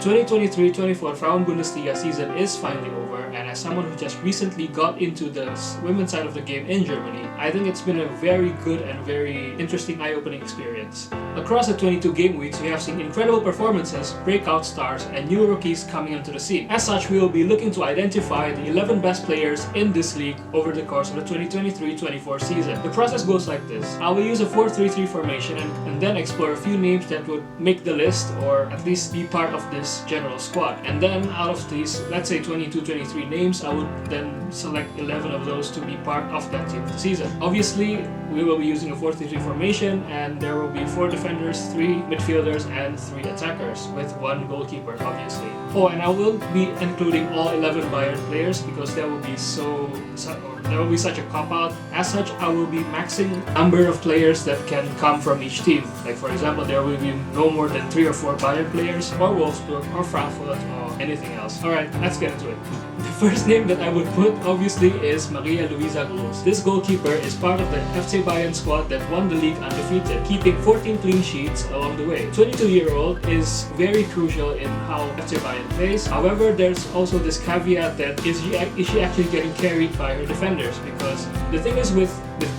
2023-24 Frauen-Bundesliga season is finally over, and as someone who just recently got into the women's side of the game in Germany, I think it's been a very good and very interesting eye-opening experience. Across the 22 game weeks, we have seen incredible performances, breakout stars, and new rookies coming onto the scene. As such, we will be looking to identify the 11 best players in this league over the course of the 2023-24 season. The process goes like this. I will use a 4-3-3 formation and then explore a few names that would make the list or at least be part of this general squad. And then out of these, let's say 22-23 names, I would then select 11 of those to be part of that team this season. Obviously, we will be using a 4-3-3 formation, and there will be 4 defenders, 3 midfielders, and 3 attackers, with 1 goalkeeper, obviously. Oh, and I will be including all 11 Bayern players because that would be such a cop-out. As such, I will be maxing number of players that can come from each team. Like for example, there will be no more than 3 or 4 Bayern players, or Wolfsburg, or Frankfurt, or anything else. Alright, let's get into it. The first name that I would put, obviously, is Maria Luisa Groß. This goalkeeper is part of the FC Bayern squad that won the league undefeated, keeping 14 clean sheets along the way. 22-year-old is very crucial in how FC Bayern plays. However, there's also this caveat that is she actually getting carried by her defenders? Because the thing is with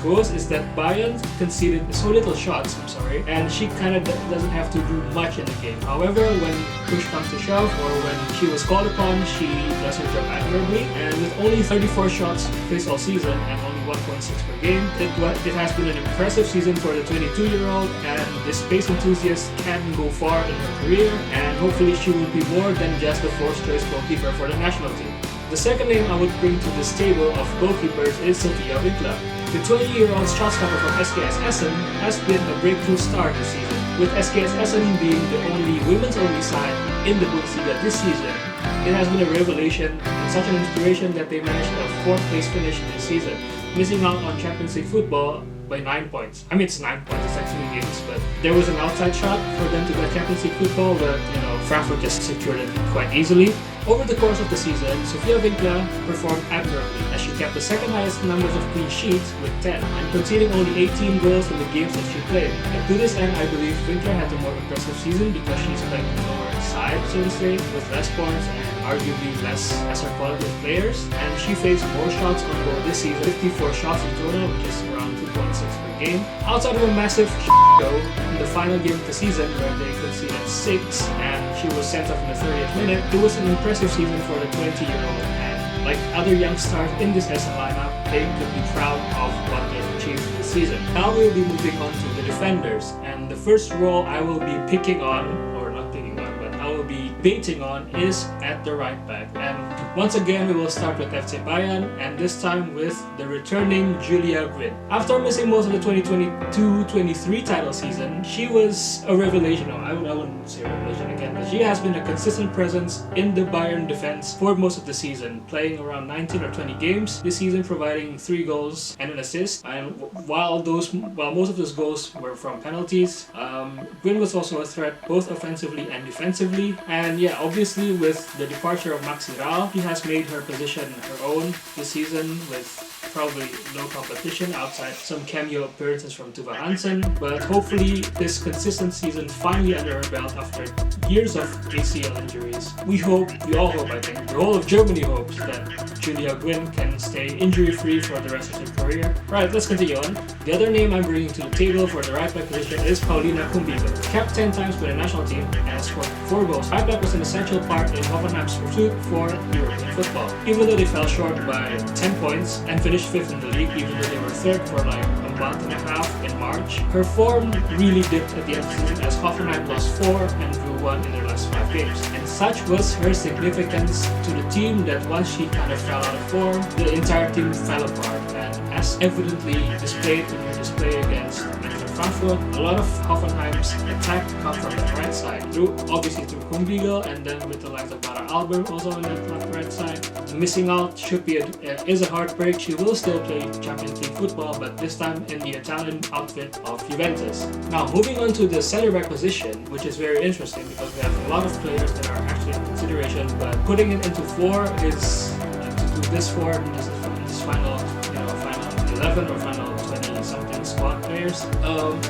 Groß is that Bayern conceded so little shots, and she kind of doesn't have to do much in the game. However, when push comes to shove, or when she was called upon, she does her job admirably, and with only 34 shots faced all season and only 1.6 per game, it has been an impressive season for the 22-year-old, and this space enthusiast can go far in her career, and hopefully she will be more than just the fourth choice goalkeeper for the national team. The second name I would bring to this table of goalkeepers is Sophia Winkler. The 20-year-old shot stopper from SKS Essen has been a breakthrough star this season. With SKS Essen being the only women's-only side in the Bundesliga this season, it has been a revelation and such an inspiration that they managed a 4th place finish this season, missing out on Champions League football by 9 points. I mean, it's 9 points, it's actually games, but there was an outside shot for them to get Champions League football, but Frankfurt just secured it quite easily. Over the course of the season, Sophia Winkler performed admirably as she kept the second highest numbers of clean sheets with 10 and conceding only 18 goals in the games that she played. And to this end, I believe Winkler had a more impressive season because she's playing the lower side, so to say, with less points and arguably less lesser quality of players. And she faced more shots on goal this season, 54 shots in total, which is around 2.6 per game. Outside of a massive show in the final game of the season where they conceded 6 and she was sent off in the 30th minute, it was an impressive season for the 20-year-old, and like other young stars in this SN lineup, they could be proud of what they've achieved this season. Now we'll be moving on to the defenders, and the first role I will be picking on, or not picking on, but I will be baiting on is at the right back. And once again, we will start with FC Bayern, and this time with the returning Julia Grün. After missing most of the 2022-23 title season, she was a revelation. No, I wouldn't say revelation again, but she has been a consistent presence in the Bayern defense for most of the season, playing around 19 or 20 games this season, providing 3 goals and an assist. And while most of those goals were from penalties, Grün was also a threat both offensively and defensively. And yeah, obviously with the departure of Maxi Raal, she has made her position her own this season with probably no competition outside some cameo appearances from Tuva Hansen, but hopefully this consistent season finally under her belt after years of ACL injuries. We all hope, I think, the whole of Germany hopes that Julia Grün can stay injury-free for the rest of her career. Right, let's continue on. The other name I'm bringing to the table for the right back position is Paulina Kumbiegel. Capped 10 times for the national team and scored 4 goals. Right back was an essential part in Hoffenheim's pursuit for European football. Even though they fell short by 10 points and finished 5th in the league, even though they were 3rd for like a month and a half in March, her form really dipped at the end of the season as Hoffenheim lost 4 and drew 1 in their last 5 games. And such was her significance to the team that once she kind of fell out of form, the entire team fell apart. And as evidently displayed in her display against Frankfurt, a lot of Hoffenheim's attack come from the right side, obviously through Kumbiegel, and then with the likes of Mara Albert also on the left right side. Missing out is a heartbreak. She will still play Champions League football, but this time in the Italian outfit of Juventus. Now moving on to the center back position, which is very interesting because we have a lot of players that are actually in consideration, but putting it into 4 is to do this 4 in this final 11 or final 20 something squad play players,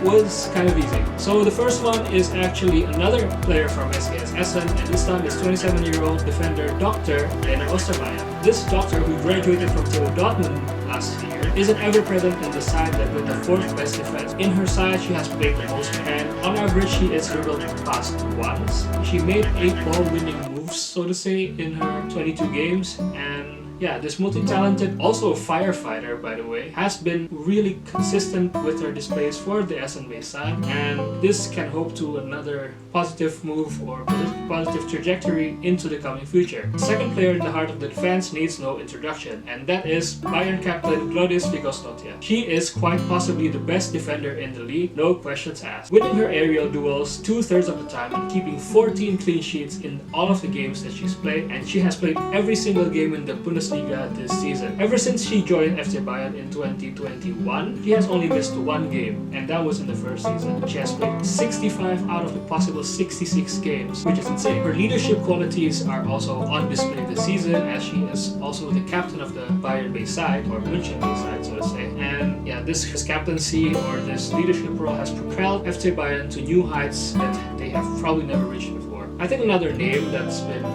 was kind of easy. So the first one is actually another player from SKS Essen, and this time it's 27-year-old defender Dr. Lena Ostermeier. This doctor, who graduated from TU Dortmund last year, is an ever-present in the side that with the 4th best defense. In her side, she has played the most, and on average she is dribbled past once. She made 8 ball-winning moves, so to say, in her 22 games, and yeah, this multi-talented, also a firefighter by the way, has been really consistent with her displays for the Essen-based side, and this can hope to another positive move or positive trajectory into the coming future. The second player in the heart of the defense needs no introduction, and that is Bayern captain Glodis Vigosnotia. She is quite possibly the best defender in the league, no questions asked, winning her aerial duels 2/3 of the time and keeping 14 clean sheets in all of the games that she's played, and she has played every single game in the Bundesliga this season. Ever since she joined FC Bayern in 2021, she has only missed 1 game, and that was in the first season. She has played 65 out of the possible 66 games, which is insane. Her leadership qualities are also on display this season, as she is also the captain of the Bayern-based side, or München-based side, so to say. And yeah, this captaincy or this leadership role has propelled FC Bayern to new heights that they have probably never reached before. I think another name that's been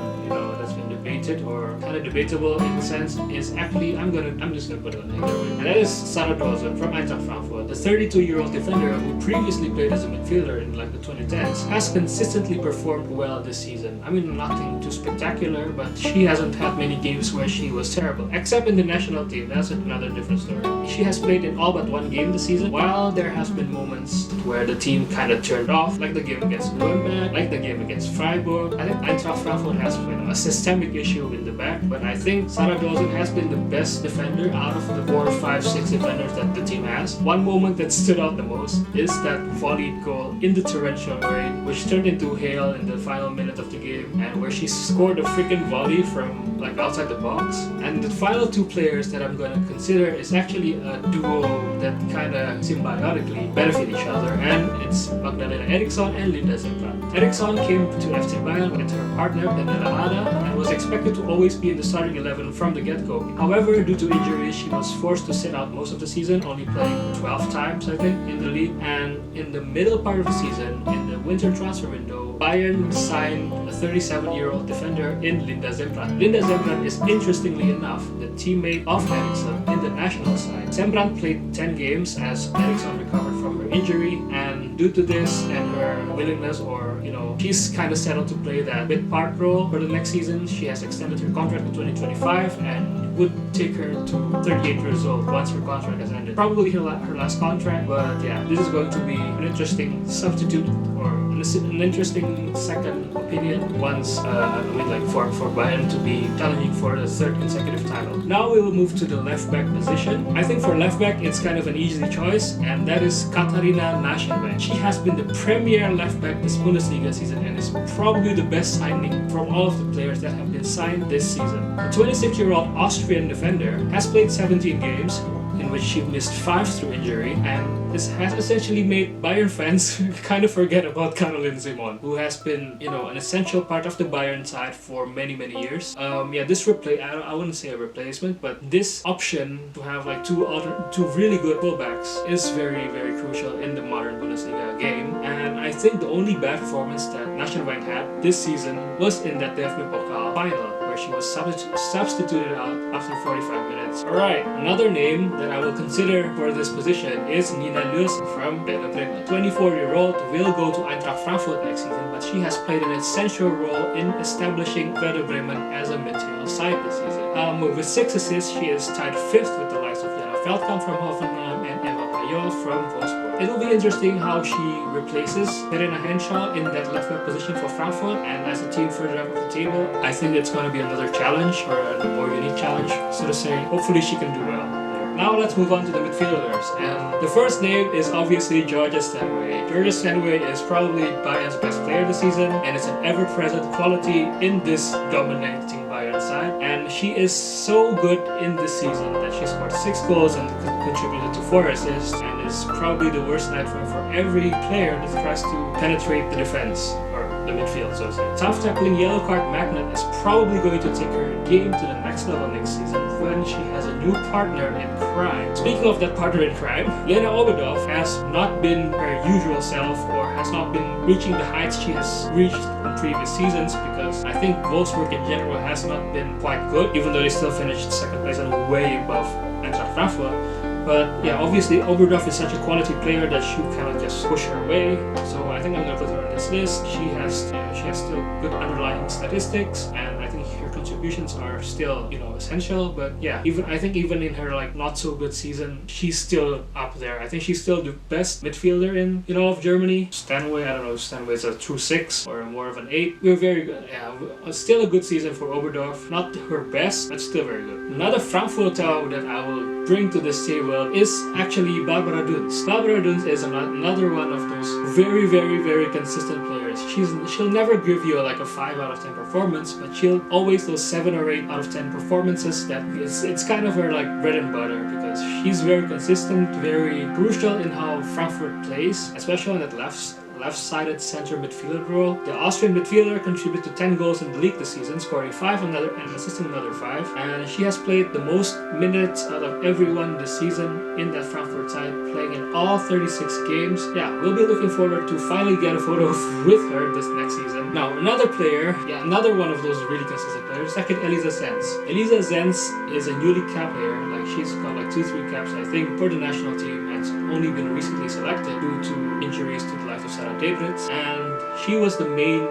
debated or kind of debatable in a sense is actually I'm just gonna put it on either way, and that is Sarah Dawson from Eintracht Frankfurt. The 32-year-old defender, who previously played as a midfielder in like the 2010s, has consistently performed well this season. I mean, nothing too spectacular, but she hasn't had many games where she was terrible, except in the national team. That's another different story. She has played in all but 1 game this season, while there has been moments where the team kind of turned off, like the game against Nuremberg, like the game against Freiburg. I think Eintracht Frankfurt has been a systemic issue in the back, but I think Sarah Dawson has been the best defender out of the 4, 5, 6 defenders that the team has. One moment that stood out the most is that volleyed goal in the torrential rain, which turned into hail in the final minute of the game, and where she scored a freaking volley from like outside the box. And the final 2 players that I'm gonna consider is actually a duo that kind of symbiotically benefit each other, and it's Magdalena Eriksson and Linda Zembran. Eriksson came to FC Bayern with her partner Daniela Ada and was expected to always be in the starting 11 from the get-go. However, due to injuries, she was forced to sit out most of the season, only playing 12 times I think in the league. And in the middle part of the season, in the winter transfer window, Bayern signed a 37-year-old defender in Linda Zembran. Linda Zembran is, interestingly enough, the teammate of Eriksson in the national side. Zembran played 10 games as Eriksson recovered from her injury, and due to this and her willingness, or she's kind of settled to play that mid-part role for the next season. She has extended her contract to 2025 and would take her to 38 years old once her contract has ended. Probably her last contract, but yeah, this is going to be an interesting substitute or an interesting second opinion once, for Bayern to be challenging for the 3rd consecutive title. Now we will move to the left back position. I think for left back it's kind of an easy choice, and that is Katharina Naschenweg. She has been the premier left back this Bundesliga season and is probably the best signing from all of the players that have been signed this season. The 26-year-old Austrian defender has played 17 games, in which she missed 5 through injury, and this has essentially made Bayern fans kind of forget about Caroline Simon, who has been, an essential part of the Bayern side for many years. I wouldn't say a replacement, but this option to have like two really good fullbacks is very crucial in the modern Bundesliga game. And I think the only bad performance that Naschenweg had this season was in that DFB Pokal final, where she was substituted out after 45 minutes. Alright, another name that I will consider for this position is Nina Lürsen from Werder Bremen. 24-year-old will go to Eintracht Frankfurt next season, but she has played an essential role in establishing Werder Bremen as a mid-table side this season. With 6 assists, she is tied 5th with the likes of Jana Veldkamp from Hoffenheim and Emma Payol from Wolfsburg. It will be interesting how she replaces Verena Henshaw in that left back position for Frankfurt, and as a team further up the table, I think it's going to be another challenge, or a more unique challenge, so to say. Hopefully she can do well. Now let's move on to the midfielders, and the first name is obviously Georgia Stanway. Georgia Stanway is probably Bayern's best player this season, and is an ever-present quality in this dominating Bayern side, and she is so good in this season that she scored 6 goals and contributed to 4 assists, and is probably the worst nightmare for every player that tries to penetrate the defense, or the midfield, so to say. Tough tackling yellow card magnet is probably going to take her game to the next level next season when she has a new partner in crime. Speaking of that partner in crime, Lena Oberdorf has not been her usual self, or has not been reaching the heights she has reached in previous seasons, because I think Wolfsburg in general has not been quite good, even though they still finished second place and way above Eintracht Frankfurt. But yeah, obviously Oberdorf is such a quality player that you cannot just push her away. So I think I'm gonna put her on this list. She has still good underlying statistics, and I think her contributions are still, essential. But yeah, I think even in her like not so good season, she's still up there. I think she's still the best midfielder in of Germany. Stanway, I don't know if Stanway is a true 6 or more of an 8. We're very good. Yeah, still a good season for Oberdorf. Not her best, but still very good. Another Frankfurter that I will bring to this table is actually Barbara Duns. Barbara Duns is another one of those very, very, very consistent players. She'll never give you like a 5 out of 10 performance, but she'll always those 7 or 8 out of 10 performances. That it's kind of her like bread and butter, because she's very consistent, very crucial in how Frankfurt plays, especially on that left-sided center midfielder role. The Austrian midfielder contributed to 10 goals in the league this season, scoring 5 and assisting another 5. And she has played the most minutes out of everyone this season in that Frankfurt side, playing in all 36 games. Yeah, we'll be looking forward to finally get a photo with her this next season. Now, another player, another one of those really consistent players, second, Elisa Zenz. Elisa Zenz is a newly capped player. Like, she's got like 2-3 caps, I think, for the national team, and only been recently selected due to injuries to the likes of Sarah Debritz, and she was the main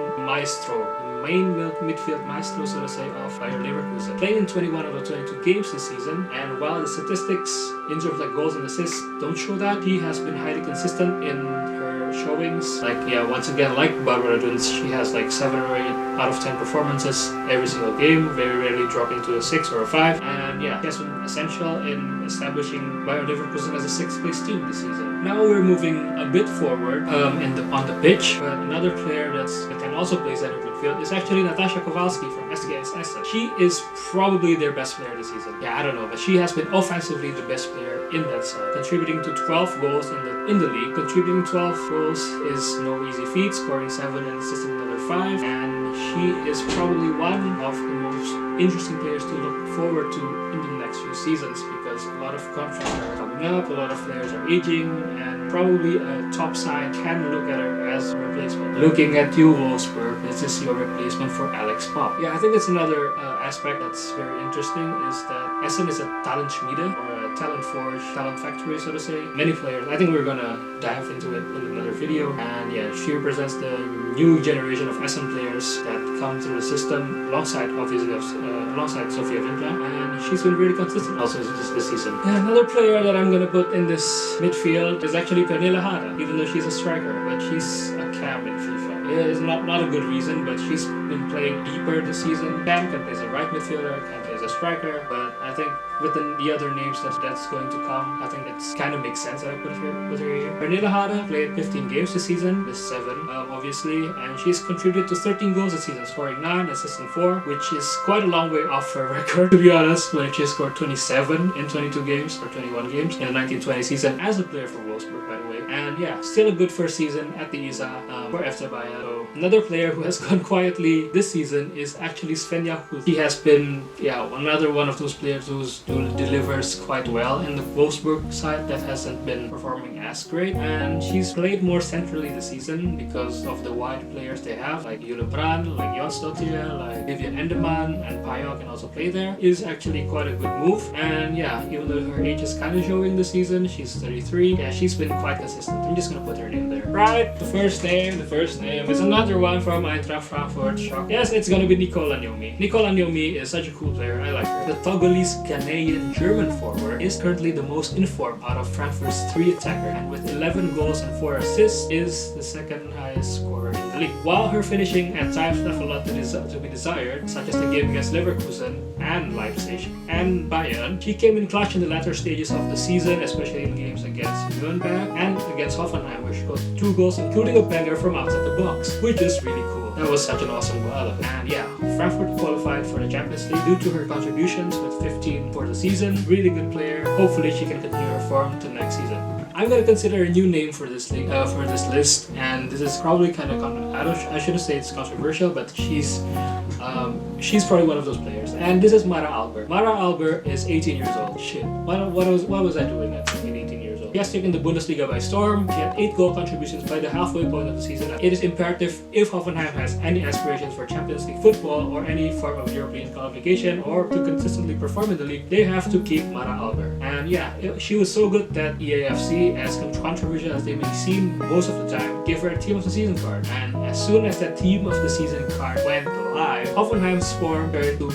midfield maestro, so to say, of Bayer Leverkusen. Played in 21 out of 22 games this season, and while the statistics in terms of like goals and assists don't show that, he has been highly consistent in her showings. Once again, like Barbara Duns, she has like 7 or 8 out of 10 performances every single game, very rarely dropping to a 6 or a 5, and she has been essential in establishing Bayer Leverkusen as a 6th place team this season. Now we're moving a bit forward on the pitch, but another player that can also play center midfield is actually Natasha Kowalski from SGS Essen. She is probably their best player this season. I don't know, but she has been offensively the best player in that side, contributing to 12 goals in the league. Contributing 12 goals is no easy feat, scoring 7 and assisting another 5, and she is probably one of the most interesting players to look forward to in the next few seasons, because a lot of contracts are coming up, a lot of players are aging, and probably a top side can look at her as a replacement. Looking at you, Wolfsburg, this is your replacement for Alex Pop. I think it's another aspect that's very interesting, is that Essen is a talent schmiede, or a talent forge, talent factory, so to say. Many players, I think we're gonna dive into it in another video, and she represents the new generation of Essen players that come through the system, alongside Sofia Winkler, and she's been really consistent also this season. Another player that I'm gonna put in this midfield is actually Pernille Harder, even though she's a striker, but she's a cam in FIFA. It's not a good reason, but she's been playing deeper this season. Cam can play as a right midfielder, can play as a striker, but I think with the other names that's going to come, I think it kind of makes sense that I put her here. Pernille Harder played 15 games this season, missed 7 obviously, and she's contributed to 13 goals this season, scoring 9, assisting 4, which is quite a long way off her record, to be honest, when she scored 27 in 22 games or 21 games in the 1920 season as a player for Wolfsburg, by the way. And still a good first season at the ISA for FC Bayern. So another player who has gone quietly this season is actually Svenja Huth. He has been another one of those players who delivers quite well in the Wolfsburg side that hasn't been performing as great, and she's played more centrally this season because of the wide players they have, like Jule Brand, like Jonsdottir, like Vivian Endemann, and Payon can also play there. It is actually quite a good move, and even though her age is kind of showing this season, she's 33, she's been quite consistent. I'm just gonna put her name there. Right, the first name is another one from Eintracht Frankfurt. Shock. Yes, it's gonna be Nicola Njomi. Nicola Njomi is such a cool player, I like her. The Togolese Ghanaian German forward is currently the most informed out of Frankfurt's 3 attacker, and with 11 goals and 4 assists is the second highest scorer in the league. While her finishing at times left a lot to be desired, such as the game against Leverkusen and Leipzig and Bayern, she came in clutch in the latter stages of the season, especially in games against Nuremberg and against Hoffenheim, where she got 2 goals, including a banger from outside the box, which is really cool. That was such an awesome goal. I love it. And Frankfurt qualified for the Champions League due to her contributions with 15 for the season. Really good player. Hopefully she can continue her form to next season. I'm gonna consider a new name for this for this list, and this is probably kind of I shouldn't say it's controversial, but she's probably one of those players, and this is Mara Albert. Mara Albert is 18 years old. Shit, what was I doing at 18 years old? She has taken the Bundesliga by storm. She had 8 goal contributions by the halfway point of the season. It is imperative if Hoffenheim has any aspirations for Champions League football or any form of European qualification or to consistently perform in the league, they have to keep Mara Albert. And yeah, she was so good that EAFC, as controversial as they may seem most of the time, gave her a Team of the Season card. And as soon as that Team of the Season card went live, Hoffenheim formed her to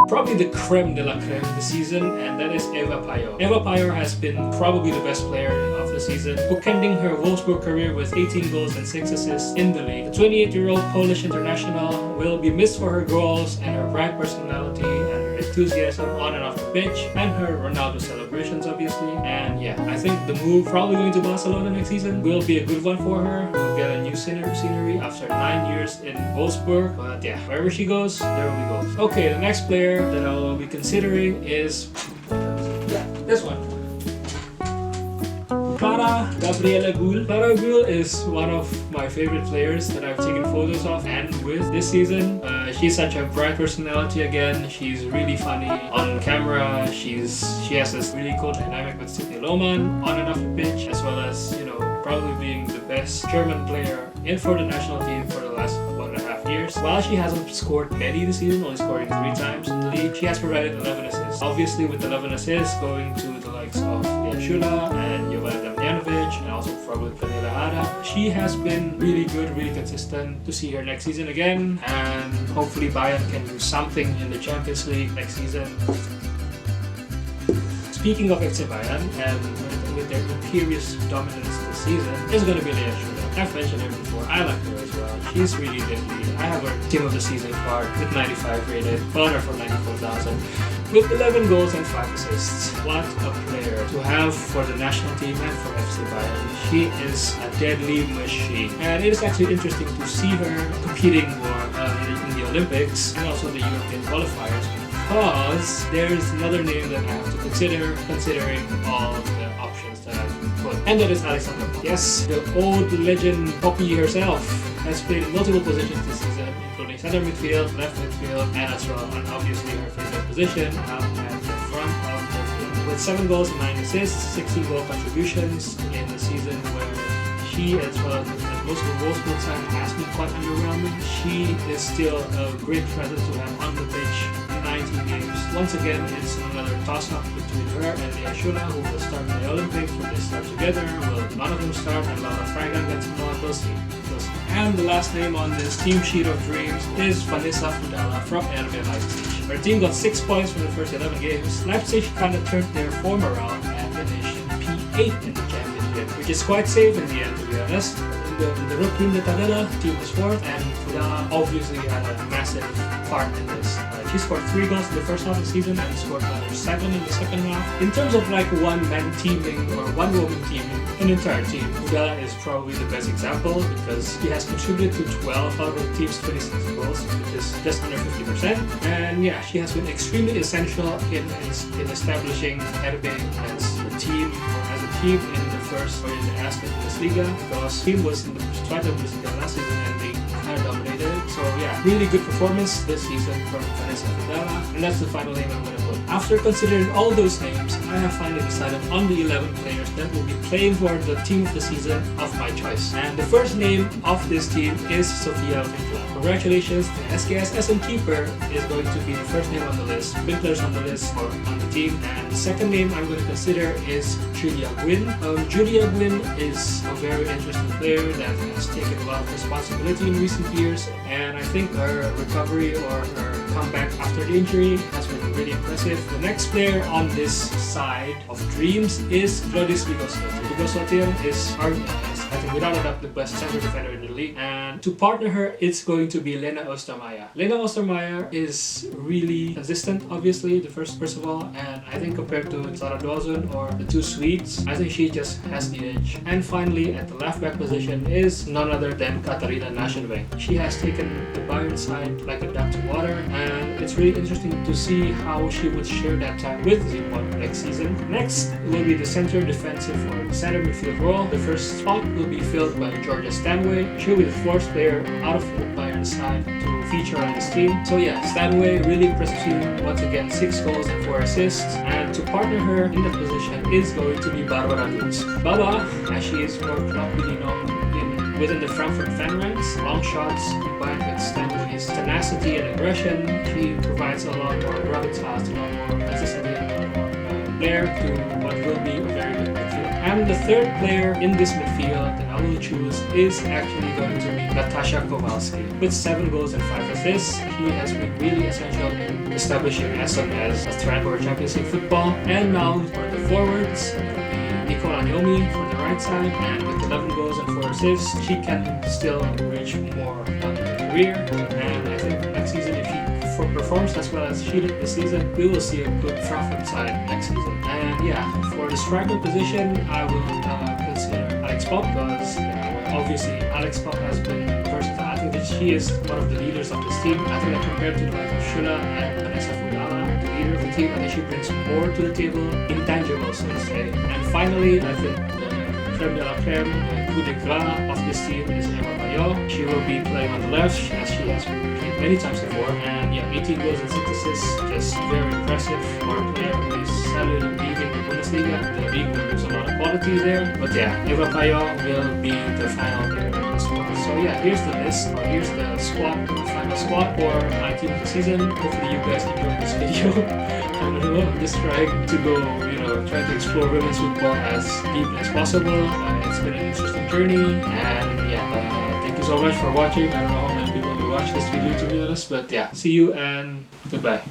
probably the creme de la creme of the season, and that is Eva Pajor. Eva Pajor has been probably the best player of the season, bookending her Wolfsburg career with 18 goals and 6 assists in the league. The 28-year-old Polish international will be missed for her goals and her bright personality and her enthusiasm on and off the pitch, and her Ronaldo celebrations, obviously. And yeah, I think the move probably going to Barcelona next season will be a good one for her. We'll get a new scenery after 9 years in Wolfsburg, but yeah, wherever she goes, there we go. Okay, the next player that I will be considering is this one. Clara Gabriela Gül. Clara Gül is one of my favorite players that I've taken photos of and with this season. She's such a bright personality again. She's really funny on camera. She has this really cool dynamic with Sidney Lohmann on and off the pitch, as well as, you know, probably being the best German player in for the national team for the last 1.5 years. While she hasn't scored many this season, only scoring 3 times in the league, she has provided 11 assists. Obviously, with 11 assists going to the likes of Lia Schüller and Jovana Damjanovic, and also probably Pernilla Harder. She has been really good, really consistent. To see her next season again, and hopefully Bayern can do something in the Champions League next season. Speaking of FC Bayern, and with their imperious dominance this season, is going to be Lia Schüller. I've mentioned her before, I like her as well. She's really deadly. I have her Team of the Season card with 95 rated, bought her for 94,000. With 11 goals and 5 assists. What a player to have for the national team and for FC Bayern. She is a deadly machine. And it is actually interesting to see her competing more in the Olympics and also the European qualifiers, because there's another name that I have to consider, considering all the options that I've put. And that is Alexandra Popp. Yes, the old legend Poppy herself has played in multiple positions this season, including center midfield, left midfield, and as well, and obviously her favorite position out at the front of the field. With 7 goals and 9 assists, 16 goal contributions in the season where she, as well as most of the Wolfsburg side, has been quite underwhelming. She is still a great presence to have on the pitch in 19 games. Once again, it's another toss-up between her and Lia Schüller, who will start in the Olympics. Will they start together? Will none of them start? And Laura Freigang gets involved. We'll see. And the last name on this team sheet of dreams is Vanessa Fudala from RB Leipzig. Her team got 6 points from the first 11 games. Leipzig kind of turned their form around and finished in P8 in the championship, which is quite safe in the end, to be honest. In the Rückrunde de Tabella, team was 4th, and Fudala obviously had a massive part in this. She scored 3 goals in the first half of the season and scored another 7 in the second half. In terms of like one-man teaming or one-woman teaming, an entire team, Fudala is probably the best example because she has contributed to 12 out of the team's 26 goals, which is just under 50%. And yeah, she has been extremely essential in establishing RB as a team in the first or in the Erste Bundesliga, because the team was in the Zweite Bundesliga last season and they kind of dominated it. So yeah, really good performance this season from Vanessa Fudala, and that's the final name I'm going to put. After considering all those names, I have finally decided on the 11 players that will be playing for the team of the season of my choice. And the first name of this team is Sophia Winkler. Congratulations, the SKS SM keeper is going to be the first name on the list. Winkler's on the list or on the team. And the second name I'm going to consider is Julia Gwynn. Julia Gwynn is a very interesting player that has taken a lot of responsibility in recent years, and I think her recovery or her comeback after the injury has been really impressive. The next player on this side of dreams is Glodis Vigosdottir. Vigosdottir is, I think without a doubt the best center defender in the league. And to partner her, it's going to be Lena Ostermeier. Lena Ostermeier is really consistent, obviously, first of all, and I think compared to Zara Dawson or the two Swedes, I think she just has the edge. And finally, at the left back position is none other than Katharina Naschenweg. She has taken the Bayern side like a duck to water, and it's really interesting to see how she would share that time with Zipon next season. Next will be the center defensive or the center midfield role. The first spot will be filled by Georgia Stanway. She'll be the fourth player out of the Bayern side to feature on this team. So yeah, Stanway really impressive season. Once again, 6 goals and 4 assists. And to partner her in that position is going to be Barbara Lutz. Baba, as she is more colloquially known within the Frankfurt fan ranks, long shots combined with Stanway's tenacity and aggression, she provides a lot more gravitas, a lot more consistency, and a lot more flair to what will be a very good midfield. And the third player in this midfield that I will choose is actually going to be Natasha Kowalski. With 7 goals and 5 assists, she has been really essential in establishing Essen as a threat for Champions League football. And now for the forwards, Nicola Naomi for the right side, and with 11 goals and 4 assists, she can still reach more on her career. And I think next season, if she performs as well as she did this season, we will see a good Frankfurt side next season. And yeah, for the striker position, I will consider Alex Pop because obviously Alex Pop has been versatile. I think that she is one of the leaders of this team. I think that compared to the likes of Shula and Vanessa Fudala, the leader of the team, I think she brings more to the table, intangible, so to say. And finally, I think the creme de la creme, the coup de grace of this team is Emma Bayot. She will be playing on the left as she has played many times before. And yeah, 18 goals and 6 assists, just very impressive for a player who is sadly leaving the Bundesliga. The league will lose a lot of quality there. But yeah, Eva Bayot will be the final player in this one. So yeah, here's the list, or here's the squad, the final squad for my team of the season. Hopefully you guys enjoyed this video. I don't know, I'm just trying to go, trying to explore women's football as deeply as possible. It's been an interesting journey, and yeah, thank you so much for watching. I don't know how many people will watch this video, to be honest, but yeah, see you and goodbye.